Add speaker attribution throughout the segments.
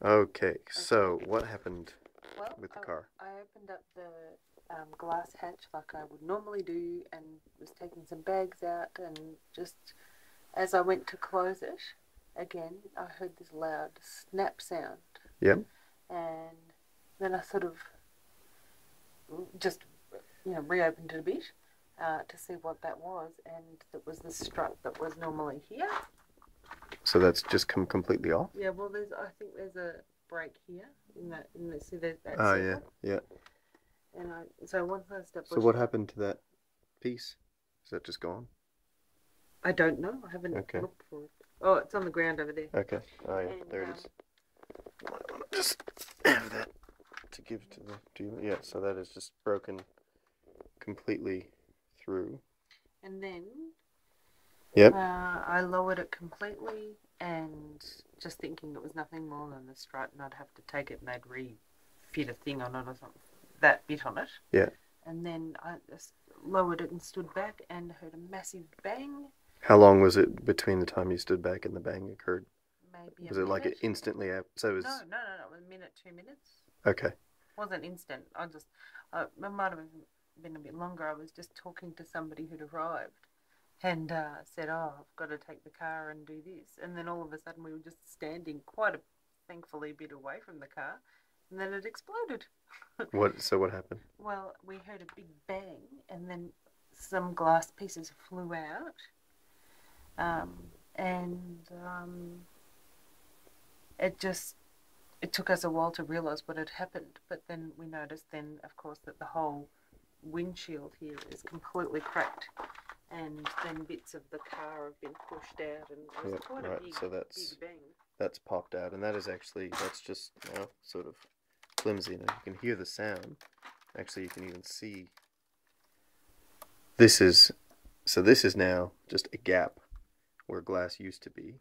Speaker 1: Okay, so what happened
Speaker 2: Well,
Speaker 1: with the car?
Speaker 2: I opened up the glass hatch like I would normally do and was taking some bags out, and just as I went to close it, again, I heard this loud snap sound,
Speaker 1: Yep.
Speaker 2: and then I sort of just, reopened it a bit to see what that was, and it was the strut that was normally here.
Speaker 1: So that's just come completely off?
Speaker 2: Yeah, well, I think there's a break here see there's that
Speaker 1: Oh, yeah,
Speaker 2: circle.
Speaker 1: yeah.
Speaker 2: And so once I step
Speaker 1: So
Speaker 2: pushed
Speaker 1: what
Speaker 2: out,
Speaker 1: happened to that piece? Is that just gone?
Speaker 2: I don't know. I haven't
Speaker 1: Okay,
Speaker 2: looked for it. Oh, it's on the ground over there.
Speaker 1: okay. Oh, yeah,
Speaker 2: And
Speaker 1: there it is. Might want to just have that to give to the dealer. Yeah, so that is just broken completely through.
Speaker 2: and then
Speaker 1: Yep.
Speaker 2: I lowered it completely, and just thinking it was nothing more than the strut, and I'd have to take it and they'd refit a thing on it or something, that bit on it.
Speaker 1: Yeah.
Speaker 2: And then I just lowered it and stood back and heard a massive bang,
Speaker 1: How long was it between the time you stood back and the bang occurred?
Speaker 2: maybe a
Speaker 1: Was it like it
Speaker 2: minute.
Speaker 1: instantly? So it
Speaker 2: No,
Speaker 1: was
Speaker 2: no, no, no. It was a minute, 2 minutes.
Speaker 1: okay.
Speaker 2: It wasn't instant. It might have been a bit longer. I was just talking to somebody who'd arrived and said, "Oh, I've got to take the car and do this." And then all of a sudden, we were just standing thankfully, a bit away from the car, and then it exploded.
Speaker 1: What? So what happened?
Speaker 2: Well, we heard a big bang, and then some glass pieces flew out, and it just it took us a while to realise what had happened. But then we noticed, then of course, that the whole windshield here is completely cracked, and then bits of the car have been pushed out, and it was
Speaker 1: Yeah.
Speaker 2: quite a
Speaker 1: Right.
Speaker 2: big,
Speaker 1: So
Speaker 2: big bang.
Speaker 1: that's popped out, and that is actually that's just sort of flimsy. Now you can hear the sound. Actually, you can even see. This is this is now just a gap where glass used to be.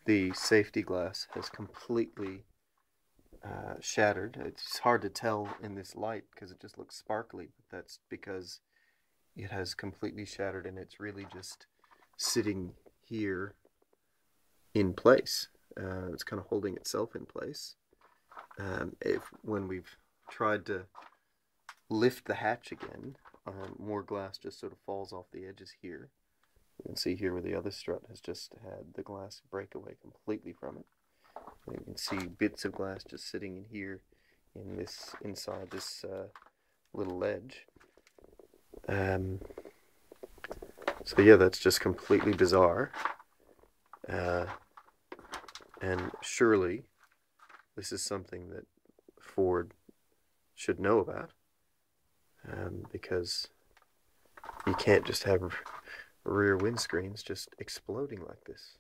Speaker 1: The safety glass has completely shattered. It's hard to tell in this light because it just looks sparkly, but that's because it has completely shattered and it's really just sitting here in place. It's kind of holding itself in place. If when we've tried to lift the hatch again, more glass just sort of falls off the edges here. You can see here where the other strut has just had the glass break away completely from it. And you can see bits of glass just sitting in here in this inside this little ledge. Um, so yeah, that's just completely bizarre. Uh, and surely this is something that Ford should know about because you can't just have rear windscreens just exploding like this.